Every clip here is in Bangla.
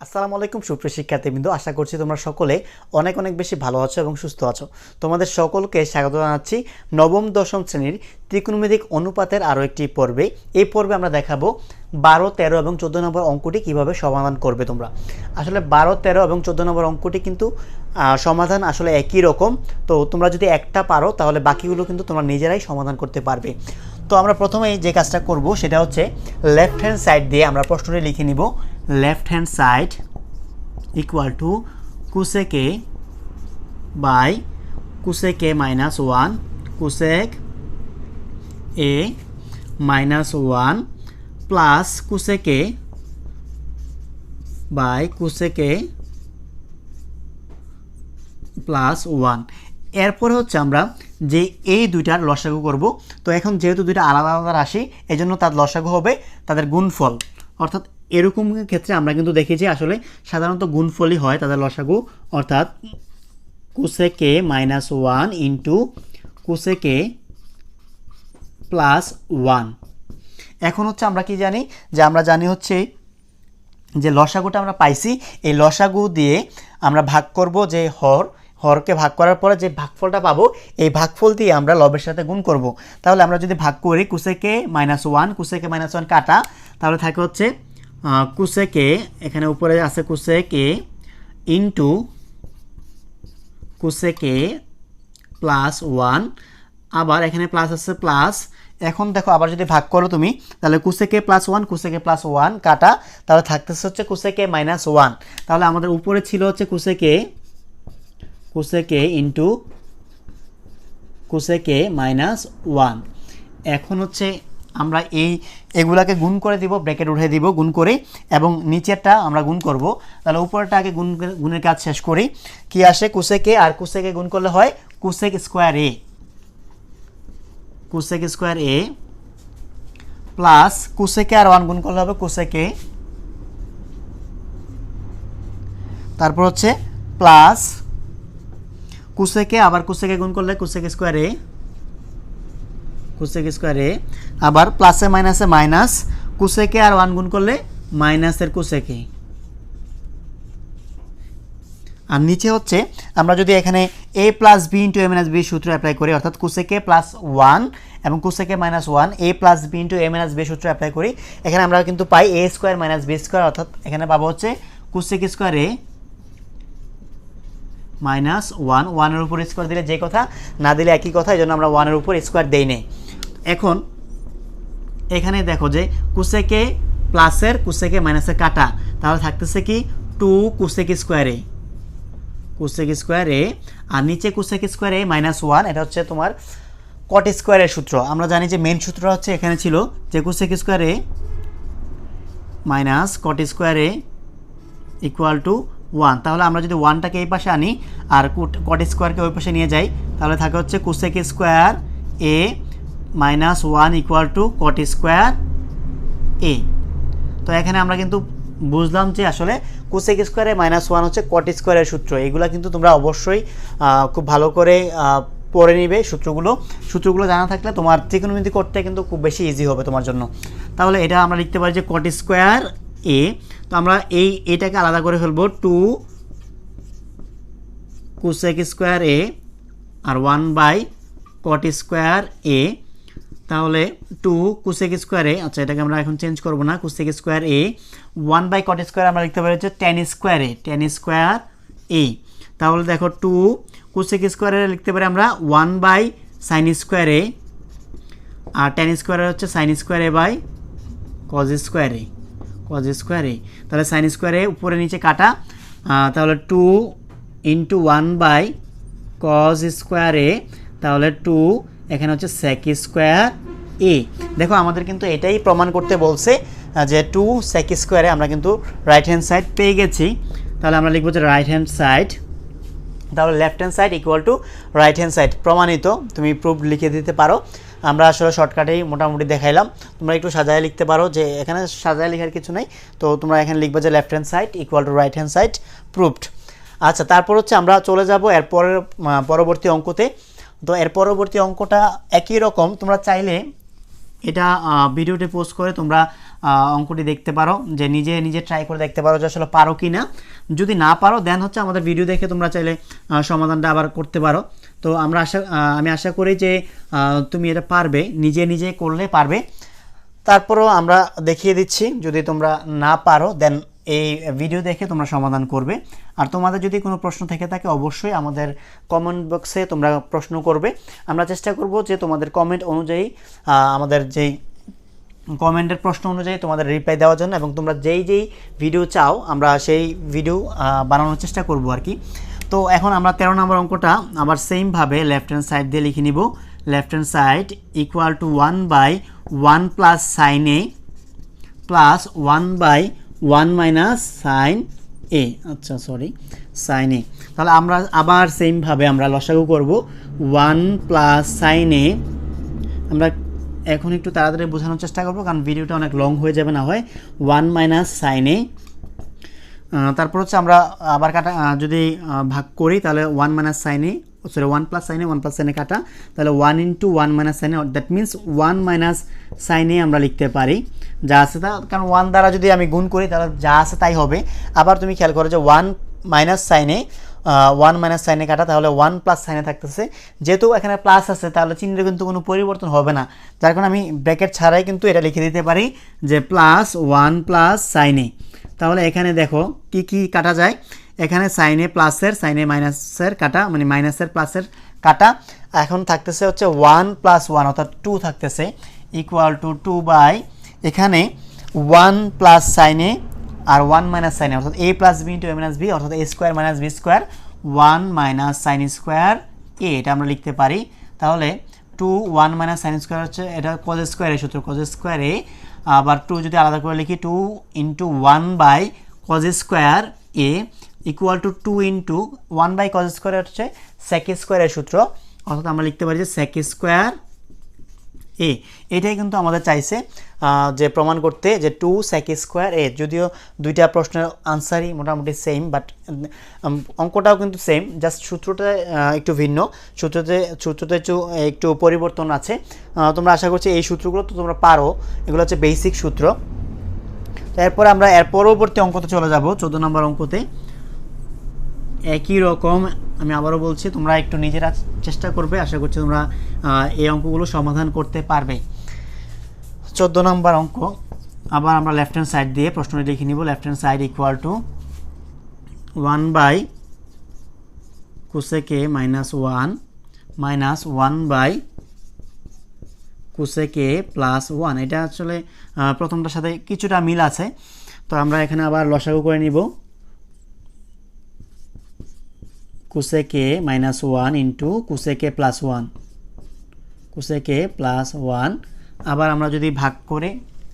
আসসালামু আলাইকুম সুপ্রিয় শিক্ষার্থীবৃন্দ, আশা করছি তোমরা সকলে অনেক অনেক বেশি ভালো আছো এবং সুস্থ আছো। তোমাদের সকলকে স্বাগত জানাচ্ছি নবম দশম শ্রেণীর ত্রিকোণমিতিক অনুপাতের আরও একটি পর্বে। এই পর্বে আমরা দেখাবো 12, 13 এবং 14 নম্বর অঙ্কটি কিভাবে সমাধান করবে তোমরা। আসলে 12, 13 এবং 14 নম্বর অঙ্কটি কিন্তু সমাধান আসলে একই রকম। তো তোমরা যদি একটা পারো তাহলে বাকিগুলো কিন্তু তোমরা নিজেরাই সমাধান করতে পারবে। তো আমরা প্রথমেই যে কাজটা করব সেটা হচ্ছে লেফট হ্যান্ড সাইড দিয়ে আমরা প্রশ্নটি লিখে নিব। left hand side equal to cosec a by cosec a minus 1 cosec a minus 1 plus cosec a by cosec a plus 1। এরপরে হচ্ছে আমরা যে এই দুইটার লসাগু করব। তো এখন যেহেতু দুইটা আলাদা আলাদা রাশি, এজন্য তার লসাগু হবে তাদের গুণফল। অর্থাৎ এরকম ক্ষেত্রে আমরা কিন্তু দেখি যে আসলে সাধারণত গুণফলই হয় তাদের লসাগু, অর্থাৎ cosec a minus 1 into cosec a plus 1। এখন হচ্ছে আমরা কি জানি, যে আমরা জানি হচ্ছে যে লসাগুটা আমরা পাইছি, এই লসাগু দিয়ে আমরা ভাগ করব যে হরকে ভাগ করার পরে যে ভাগফলটা পাবো, এই ভাগফল দিয়ে আমরা লবের সাথে গুণ করব। তাহলে আমরা যদি ভাগ করি cosec a minus 1 cosec a minus 1 কাটা, তাহলে থাকে হচ্ছে cosec a, এখানে উপরে আছে cosec a into cosec a plus 1, আবার এখানে প্লাস আছে প্লাস। এখন দেখো আবার যদি ভাগ করো তুমি, তাহলে cosec a plus 1 cosec a plus 1 কাটা, তাহলে থাকতেছে হচ্ছে cosec a মাইনাস 1। তাহলে আমাদের উপরে ছিল হচ্ছে cosec a into cosec a minus 1। এখন হচ্ছে আমরা এগুলাকে গুণ করে দিব, ব্র্যাকেট উঠিয়ে দিব গুণ করে, এবং নিচেরটা আমরা গুণ করব। তাহলে উপরটা আগে গুণের কাজ শেষ করি। কি আসে, cosec a R cosec a গুণ করলে হয় cosec square a, cosec square a plus cosec a আর 1 গুণ করলে হবে cosec a, তারপর হচ্ছে প্লাস cosec a আবার cosec a গুণ করলে cosec square a, cosec square a, আবার প্লাসে মাইনাসে মাইনাস, cosec a আর 1 গুণ করলে মাইনাসের cosec a। আর নিচে হচ্ছে আমরা যদি এখানে a plus B into a minus B সূত্র অ্যাপ্লাই করি, অর্থাৎ cosec a প্লাস 1 এবং cosec a minus 1 a plus B into a minus B সূত্র অ্যাপ্লাই করি, এখানে আমরা কিন্তু পাই a square minus B square, অর্থাৎ এখানে পাবো হচ্ছে cosec স্কয়ার a মাইনাস 1। 1 এর উপর স্কয়ার দিলে যে কথা, না দিলে একই কথা, এই জন্য আমরা 1 এর উপর স্কয়ার দেই নেই। এখন এখানে দেখো যে cosec a প্লাসের cosec a মাইনাসের কাটা, তাহলে থাকতেছে কি 2 cosec square a, cosec square a, আর নিচে cosec স্কয়ার a মাইনাস 1, এটা হচ্ছে তোমার cot স্কয়ারের সূত্র। আমরা জানি যে মেন সূত্র হচ্ছে এখানে ছিল যে cosec square a minus cot square a equal to 1। তাহলে আমরা যদি 1টাকে এই পাশে আনি আর cot স্কয়ারকে ওই পাশে নিয়ে যাই, তাহলে থাকে হচ্ছে cosec square a minus 1 equal to cot square a। তো এখানে আমরা কিন্তু বুঝলাম যে আসলে cosec স্কয়ার a মাইনাস 1 হচ্ছে cot স্কয়ারের সূত্র। এগুলো কিন্তু তোমরা অবশ্যই খুব ভালো করে পড়ে নিবে। সূত্রগুলো জানা থাকলে তোমার ত্রিকোণমিতি করতে কিন্তু খুব বেশি ইজি হবে তোমার জন্য। তাহলে এটা আমরা লিখতে পারি যে cot স্কয়ার a। তো আমরা এটাকে আলাদা করে ফেলবো, 2 cosec স্কয়ার a আর 1 বাই cot স্কয়ার a। তাহলে 2 cosec স্কয়ার a, আচ্ছা এটাকে আমরা এখন চেঞ্জ করব না, cosec square a 1 by cot square আমরা লিখতে পারি হচ্ছে tan square a, tan square a। তাহলে দেখো 2 cosec স্কয়ার a লিখতে পারি আমরা 1 বাই sin স্কয়ার a, আর tan স্কয়ার a হচ্ছে sin square a by cos square a, cos square a। তাহলে sin স্কয়ার a উপরে নিচে কাটা, তাহলে 2 into 1 by cos square a, তাহলে 2 এখানে হচ্ছে sec স্কয়ার a। দেখো আমাদের কিন্তু এটাই প্রমাণ করতে বলছে যে 2 sec স্কয়ারে আমরা কিন্তু রাইট হ্যান্ড সাইড পেয়ে গেছি। তাহলে আমরা লিখবো যে রাইট হ্যান্ড সাইড, তাহলে left hand side equal to right hand side. প্রমাণিত, তুমি প্রুফ লিখে দিতে পারো। আমরা আসলে শর্টকাটেই মোটামুটি দেখাইলাম, তোমরা একটু সাজায় লিখতে পারো, যে এখানে সাজায় লেখার কিছু নেই। তো তোমরা এখানে লিখবে যে left hand side equal to right hand side, proved. আচ্ছা, তারপর হচ্ছে আমরা চলে যাব এরপরের পরবর্তী অঙ্কতে। তো এর পরবর্তী অঙ্কটা একই রকম, তোমরা চাইলে এটা ভিডিওতে পোস্ট করে তোমরা অঙ্কটি দেখতে পারো, যে নিজে নিজে ট্রাই করে দেখতে পারো যে আসলে পারো কি না। যদি না পারো দেন হচ্ছে আমাদের ভিডিও দেখে তোমরা চাইলে সমাধানটা আবার করতে পারো। তো আমি আশা করি যে তুমি এটা পারবে, নিজে নিজে করলে পারবে। তারপরও আমরা দেখিয়ে দিচ্ছি, যদি তোমরা না পারো দেন এই ভিডিও দেখে তোমরা সমাধান করবে। আর তোমাদের যদি কোনো প্রশ্ন থেকে থাকে অবশ্যই আমাদের কমেন্ট বক্সে তোমরা প্রশ্ন করবে। আমরা চেষ্টা করব যে তোমাদের কমেন্ট অনুযায়ী আমাদের যেই কমেন্টের প্রশ্ন অনুযায়ী তোমাদের রিপ্লাই দেওয়ার জন্য, এবং তোমরা যেই ভিডিও চাও আমরা সেই ভিডিও বানানোর চেষ্টা করব আর কি। তো এখন আমরা 13 নম্বর অঙ্কটা আবার সেমভাবে লেফট হ্যান্ড সাইড দিয়ে লিখে নিব। Left hand side equal to 1/1 plus sine A plus 1/1 minus sine A, আচ্ছা সরি সাইন এ। তাহলে আমরা আবার সেমভাবে আমরা লসাগু করব। 1 প্লাস সাইন এ, আমরা এখন একটু তাড়াতাড়ি বোঝানোর চেষ্টা করব কারণ ভিডিওটা অনেক লং হয়ে যাবে না হয়। 1 মাইনাস সাইন এ, তারপর হচ্ছে আমরা আবার কাটা যদি ভাগ করি তাহলে 1 minus sine A, sorry 1 plus sine A, 1 plus sine A কাটা, তাহলে 1 into 1 minus sine A, that means 1 minus sine A আমরা লিখতে পারি যা আছে তা, কারণ 1 দ্বারা যদি আমি গুণ করি তাহলে যা আছে তাই হবে। আবার তুমি খেয়াল করো যে 1 minus sine A, 1 minus sine A কাটা, তাহলে 1 প্লাস সাইন এ থাকতেছে। যেহেতু এখানে প্লাস আছে তাহলে চিহ্নের কিন্তু কোনো পরিবর্তন হবে না, যার কারণে আমি ব্র্যাকেট ছাড়াই কিন্তু এটা লিখে দিতে পারি যে প্লাস 1 প্লাস সাইন এ। তাহলে এখানে দেখো কি কি কাটা যায়, এখানে সাইন এ প্লাসের সাইন এ মাইনাসের কাটা, মানে মাইনাসের প্লাসের কাটা। এখন থাকতেছে হচ্ছে 1 প্লাস 1 অর্থাৎ 2 থাকতেছে ইকুয়াল টু 2 বাই এখানে 1 প্লাস সাইন এ আর 1 মাইনাস সাইন এ, অর্থাৎ a plus B into a minus B, অর্থাৎ a square minus B square 1 minus sine square A, এটা আমরা লিখতে পারি। তাহলে 2 1 মাইনাস সাইন স্কোয়ার হচ্ছে এটা কজ স্কোয়ারের সূত্র, কজ স্কোয়ার এ। আবার 2 যদি আলাদা করে লিখি 2 into 1 by cos square A equal to 2 into 1 by cos square হচ্ছে সেক স্কোয়ারের সূত্র, অর্থাৎ আমরা লিখতে পারি যে সেক স্কোয়ার এ। এটাই কিন্তু আমাদের চাইছে যে প্রমাণ করতে যে 2 সেক স্কোয়ার এ। যদিও দুইটা প্রশ্নের আনসারই মোটামুটি সেম, বাট অঙ্কটাও কিন্তু সেম, জাস্ট সূত্রটা একটু ভিন্ন, সূত্রতে একটু পরিবর্তন আছে। তোমরা আশা করছি এই সূত্রগুলো তো তোমরা পারো, এগুলো হচ্ছে বেসিক সূত্র। তো এরপর আমরা এর পরবর্তী অঙ্কতে চলে যাব, 14 নম্বর অঙ্কতে। একই রকম আমি আবারও বলছি, তোমরা একটু নিজেরা চেষ্টা করবে, আশা করছি তোমরা এই অঙ্কগুলো সমাধান করতে পারবে। 14 নম্বর অঙ্ক, আবার আমরা লেফট হ্যান্ড সাইড দিয়ে প্রশ্নটি লিখে নিব। Left hand side equal to 1 by cosec A minus 1 minus 1 by cosec A plus 1। এটা আসলে প্রথমটার সাথে কিছুটা মিল আছে, তো আমরা এখানে আবার লসাগু করে নিব। Cosec A minus 1 into cosec A plus 1, cosec A plus 1। আবার আমরা যদি ভাগ করে,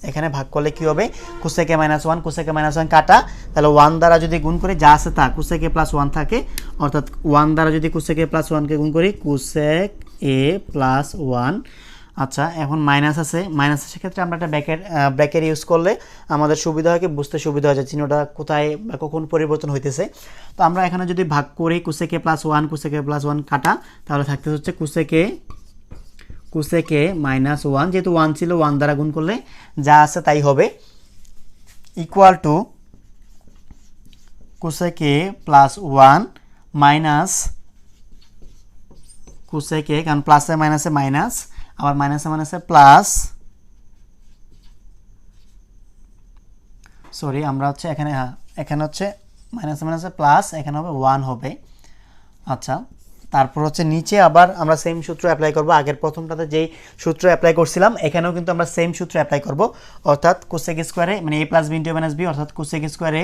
এখানে ভাগ করলে কি হবে, cosec A minus 1 cosec A minus 1 কাটা, তাহলে 1 দ্বারা যদি গুণ করে যা আছে তা কোসেক এ প্লাস 1 থাকে, অর্থাৎ 1 দ্বারা যদি কোসেক এ প্লাস 1কে গুণ করি কোসেক এ প্লাস 1। আচ্ছা, এখন মাইনাস আছে, মাইনাস সেক্ষেত্রে আমরা একটা ব্র্যাকেট ইউজ করলে আমাদের সুবিধা হয়, কি বুঝতে সুবিধা হয় যে চিহ্নটা কোথায় বা কখন পরিবর্তন হইতেছে। তো আমরা এখানে যদি ভাগ করি cosec A plus 1 cosec A plus 1 কাটা, তাহলে থাকতে হচ্ছে কোসেক এ মাইনাস 1, যেহেতু 1 ছিল 1 দ্বারা গুণ করলে যা আছে তাই হবে, equal to cosec A plus 1 minus cosec এ, কারণ প্লাসে মাইনাসে মাইনাস, আবার মাইনাসে মাইনাসে প্লাস, সরি আমরা হচ্ছে এখানে এখানে হচ্ছে মাইনাসে মাইনাসে প্লাস, এখানে হবে 1 হবে। আচ্ছা, তারপর হচ্ছে নিচে আবার আমরা সেম সূত্র অ্যাপ্লাই করব। আগের প্রথমটাতে যেই সূত্র অ্যাপ্লাই করছিলাম এখানেও কিন্তু আমরা সেম সূত্র অ্যাপ্লাই করব, অর্থাৎ কোসেক স্কোয়ারে মানে a plus B into minus B, অর্থাৎ কোসেক স্কোয়ারে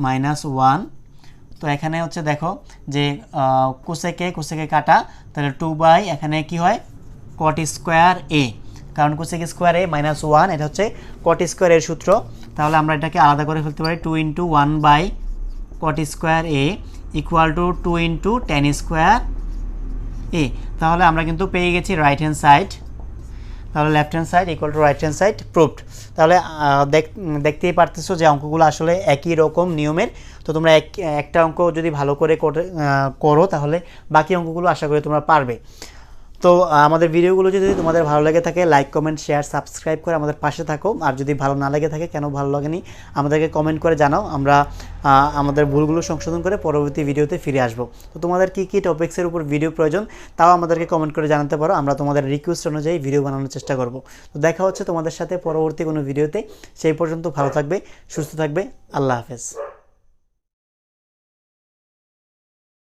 মাইনাস 1। তো এখানে হচ্ছে দেখো যে কোসেকে কাটা, তাহলে 2 বাই এখানে কি হয় কট স্কোয়ার এ, কারণ কোসেক স্কোয়ার এ মাইনাস 1 এটা হচ্ছে কট স্কোয়ার এর সূত্র। তাহলে আমরা এটাকে আলাদা করে ফেলতে পারি, 2 into 1 by cot square A equal to 2 into tan square A. তাহলে আমরা কিন্তু পেয়ে গেছি রাইট হ্যান্ড সাইড, তাহলে left hand side equal to right hand side proved. তাহলে দেখতেই পারতেছো যে অঙ্কগুলো আসলে একই রকম নিয়মের। তো তোমরা একটা অঙ্ক যদি ভালো করে করো তাহলে বাকি অঙ্কগুলো আশা করি তোমরা পারবে। তো আমাদের ভিডিওগুলো যদি তোমাদের ভালো লেগে থাকে লাইক কমেন্ট শেয়ার সাবস্ক্রাইব করে আমাদের পাশে থাকো। আর যদি ভালো না লেগে থাকে, কেন ভালো লাগেনি আমাদেরকে কমেন্ট করে জানাও, আমরা আমাদের ভুলগুলো সংশোধন করে পরবর্তী ভিডিওতে ফিরে আসবো। তো তোমাদের কী কী টপিক্সের উপর ভিডিও প্রয়োজন তাও আমাদেরকে কমেন্ট করে জানাতে পারো, আমরা তোমাদের রিকোয়েস্ট অনুযায়ী ভিডিও বানানোর চেষ্টা করব। তো দেখা হচ্ছে তোমাদের সাথে পরবর্তী কোনো ভিডিওতে। সেই পর্যন্ত ভালো থাকবে, সুস্থ থাকবে, আল্লাহ হাফেজ।